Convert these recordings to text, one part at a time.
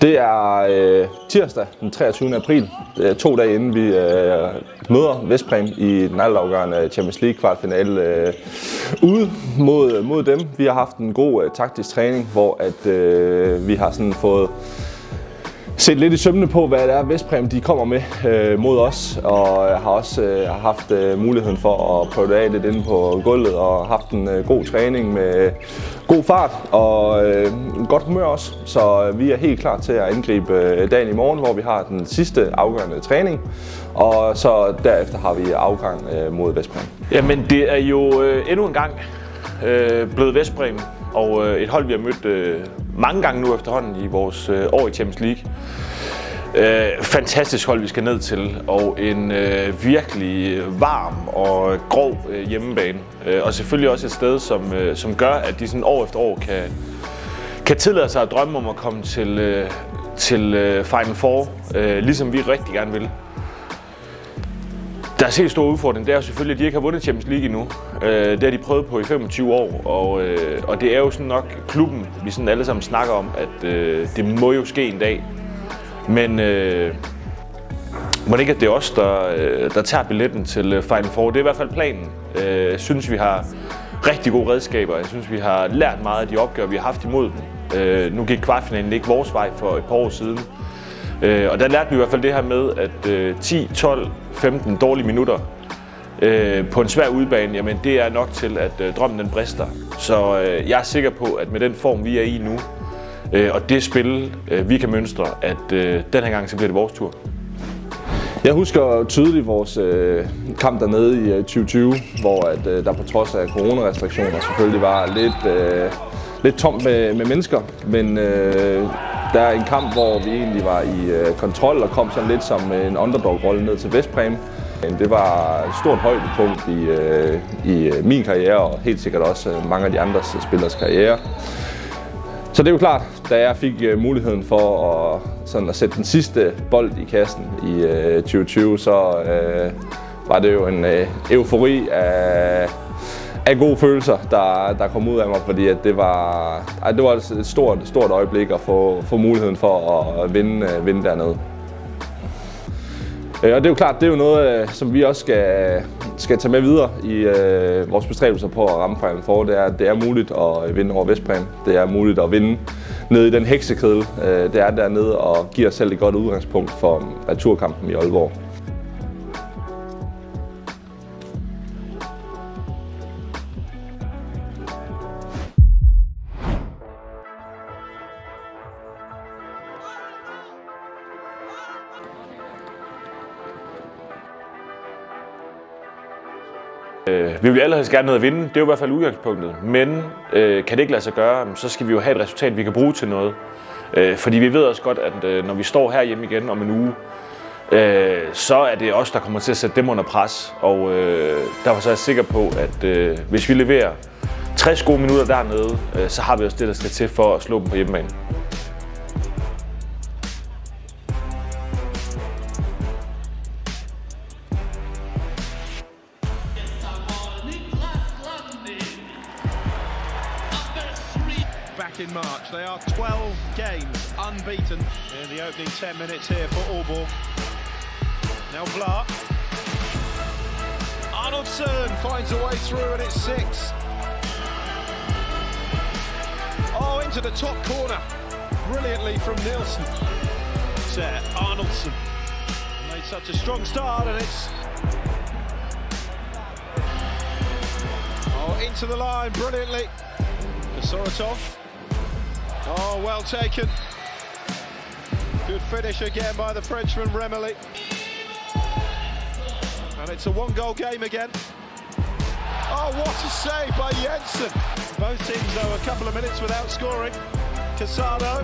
Det er tirsdag den 23. april, 2 dage inden vi møder Veszprém i den altafgørende Champions League kvartfinale ude mod dem. Vi har haft en god taktisk træning, hvor vi har sådan fået set lidt i sømmene på, hvad det er Veszprém de kommer med mod os, og har også haft muligheden for at prøve det af lidt inde på gulvet og haft en god træning med god fart og godt humør også. Så vi er helt klar til at angribe dagen i morgen, hvor vi har den sidste afgørende træning, og så derefter har vi afgang mod Veszprém. Jamen det er jo endnu en gang blevet Veszprém, og et hold vi har mødt mange gange nu efterhånden i vores år i Champions League. Fantastisk hold vi skal ned til, og en virkelig varm og grov hjemmebane. Og selvfølgelig også et sted, som gør, at de sådan år efter år kan tillade sig at drømme om at komme til Final Four, ligesom vi rigtig gerne vil. Deres helt store udfordring, det er jo selvfølgelig, at de ikke har vundet Champions League endnu. Det har de prøvet på i 25 år, og det er jo sådan nok klubben, vi sådan alle sammen snakker om, at det må jo ske en dag. Men må det ikke, at det er os, der tager billetten til Final Four? Det er i hvert fald planen. Jeg synes, vi har rigtig gode redskaber. Jeg synes, vi har lært meget af de opgaver, vi har haft imod dem. Nu gik kvartfinalen ikke vores vej for et par år siden. Og der lærte vi i hvert fald det her med, at 10, 12, 15 dårlige minutter på en svær udebane, jamen det er nok til, at drømmen den brister. Så jeg er sikker på, at med den form, vi er i nu, og det spil, vi kan mønstre, at den her gang så bliver det vores tur. Jeg husker tydeligt vores kamp dernede i 2020, hvor der på trods af coronarestriktioner selvfølgelig var lidt tomt med mennesker, men der er en kamp, hvor vi egentlig var i kontrol og kom sådan lidt som en underdog-rolle ned til Veszprém. Det var et stort højdepunkt i min karriere, og helt sikkert også mange af de andre spillers karriere. Så det er jo klart, da jeg fik muligheden for at sætte den sidste bold i kassen i 2020, så var det jo en eufori af gode følelser, der kom ud af mig, fordi at det var et stort øjeblik at få muligheden for at vinde dernede. Og det er jo klart, det er jo noget, som vi også skal tage med videre i vores bestræbelser på at ramme Final Four. Det er muligt at vinde over Veszprém. Det er muligt at vinde nede i den heksekedel. Det er dernede og giver os selv et godt udgangspunkt for returkampen i Aalborg. Vi vil allerhelst gerne noget at vinde, det er jo i hvert fald udgangspunktet, men kan det ikke lade sig gøre, så skal vi jo have et resultat, vi kan bruge til noget. Fordi vi ved også godt, at når vi står herhjemme igen om en uge, så er det os, der kommer til at sætte dem under pres. Og derfor så er jeg sikker på, at hvis vi leverer 60 gode minutter dernede, så har vi også det, der skal til for at slå dem på hjemmebane. In March. They are 12 games unbeaten in the opening 10 minutes here for Aalborg. Now Vlaar. Arnoldson finds a way through and it's 6. Oh, into the top corner. Brilliantly from Nielsen. There, Arnoldson made such a strong start and it's... Oh, into the line brilliantly. Kosaratov. Oh, well taken. Good finish again by the Frenchman Remeli. And it's a one-goal game again. Oh, what a save by Jensen. Both teams, though, a couple of minutes without scoring. Casado,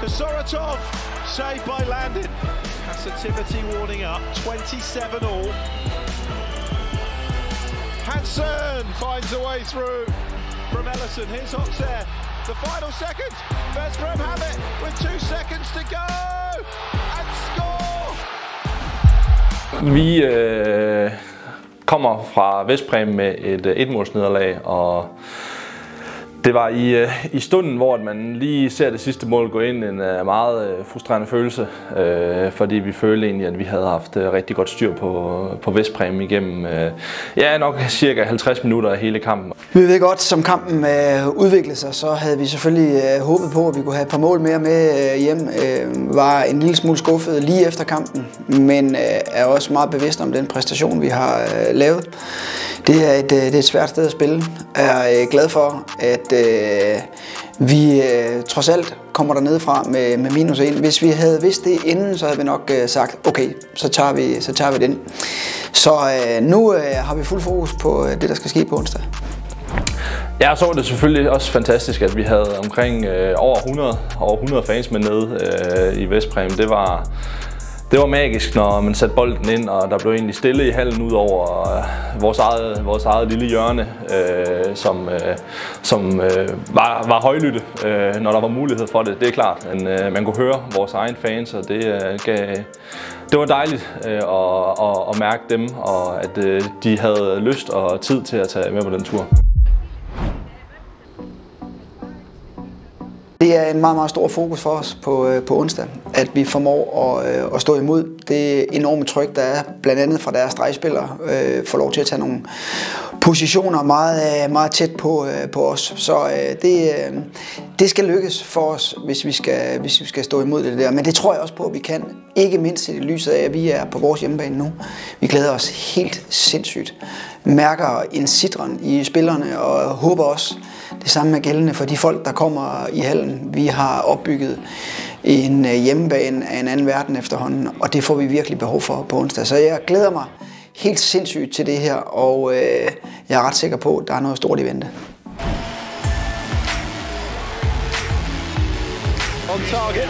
Kosaratov, saved by Landin. Passivity warning up, 27 all. Hansen finds a way through from Ellison. Here's Oxair. The final seconds, Veszprém have it with 2 seconds to go and score! Vi kommer fra Veszprém med et etmålsnederlag, og Det var i stunden, hvor man lige ser det sidste mål gå ind, en meget frustrerende følelse, fordi vi følte egentlig, at vi havde haft rigtig godt styr på Vestpræmien igennem nok cirka 50 minutter af hele kampen. Vi ved godt, som kampen udviklede sig, så havde vi selvfølgelig håbet på, at vi kunne have et par mål mere med hjem. Var en lille smule skuffet lige efter kampen, men er også meget bevidst om den præstation, vi har lavet. Det er et svært sted at spille. Jeg er glad for, at vi trods alt kommer dernede fra med -1. Hvis vi havde vidst det inden, så havde vi nok sagt, okay, så tager vi den. Så nu har vi fuld fokus på det, der skal ske på onsdag. Ja, så var det selvfølgelig også fantastisk, at vi havde omkring over 100 fans med nede i Vestpræmien. Det var magisk, når man satte bolden ind, og der blev egentlig stille i hallen ud over vores eget lille hjørne, som var højlytte, når der var mulighed for det. Det er klart, men man kunne høre vores egen fans, og det var dejligt at mærke dem, og at de havde lyst og tid til at tage med på den tur. Det er en meget, meget stor fokus for os på onsdag, at vi formår at stå imod det enorme tryk, der er blandt andet fra deres stregspillere, får lov til at tage nogle positioner meget, meget tæt på os. Så det skal lykkes for os, hvis vi skal stå imod det der. Men det tror jeg også på, at vi kan. Ikke mindst i lyset af, at vi er på vores hjemmebane nu. Vi glæder os helt sindssygt. Mærker en sidren i spillerne og håber også, det samme er gældende for de folk, der kommer i hallen. Vi har opbygget en hjemmebane af en anden verden efterhånden, og det får vi virkelig behov for på onsdag. Så jeg glæder mig helt sindssygt til det her, og jeg er ret sikker på, at der er noget stort i vente. On target.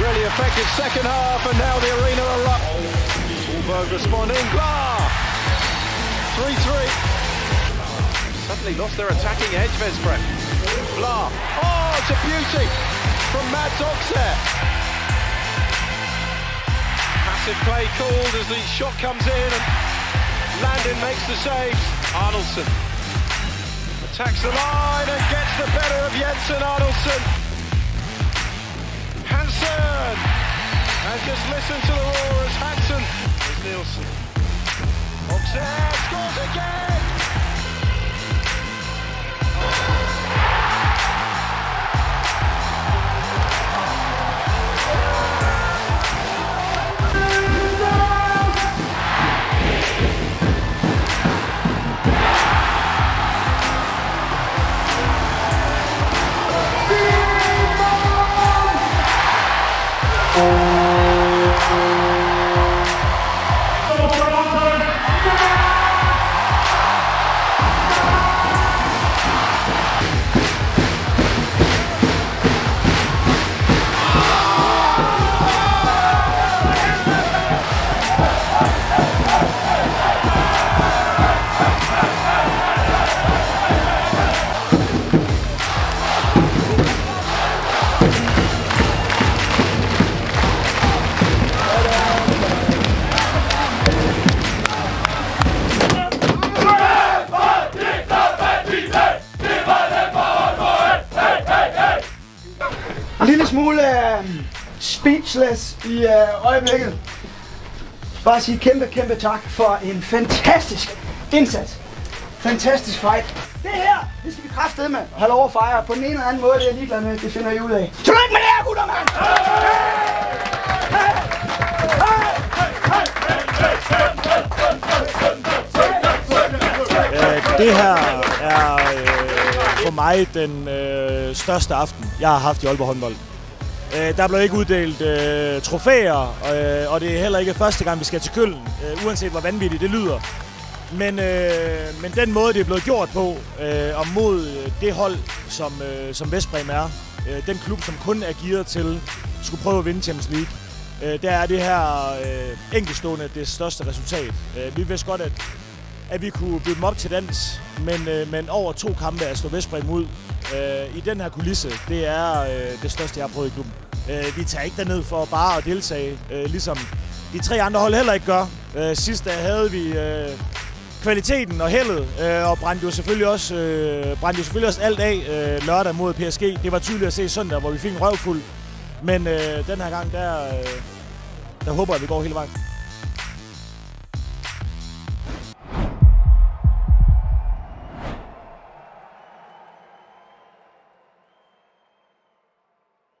Really effective second half, and now the arena are up. Solberg responding. Blah! 3-3. Suddenly lost their attacking edge, Veszprém. Blah. Oh, it's a beauty from Mads Oxer. Passive play called as the shot comes in and Landin makes the saves. Arnoldson attacks the line and gets the better of Jensen Arnoldson. Hansen! And just listen to the roar as Hansen. There's Nielsen. Oxer scores again! En lille smule speechless i øjeblikket. Bare sige kæmpe tak for en fantastisk indsats. Fantastisk fight. Det her, det skal vi kraftedeme have lov at fejre på den ene eller anden måde, det er jeg ligeglad med, det finder I ud af. Tillykke med det her, gutter, mand! Det her er for mig den største aften, jeg har haft i Aalborg håndbold. Der blev ikke uddelt trofæer, og det er heller ikke første gang, vi skal til Køln, uanset hvor vanvittigt det lyder. Men den måde, det er blevet gjort på, og mod det hold, som Veszprém er, den klub, som kun er gearet til at skulle prøve at vinde Champions League, der er det her enkeltstående det største resultat. Vi vidste godt, at vi kunne byde dem op til dans, men over 2 kampe at slå Veszprém ud i den her kulisse, det er det største, jeg har prøvet i klubben. Vi tager ikke derned for bare at deltage, ligesom de 3 andre hold heller ikke gør. Sidst havde vi kvaliteten og heldet, og brændte jo selvfølgelig også alt af lørdag mod PSG. Det var tydeligt at se søndag, hvor vi fik en røvfuld. Men den her gang, der håber jeg, at vi går hele vejen.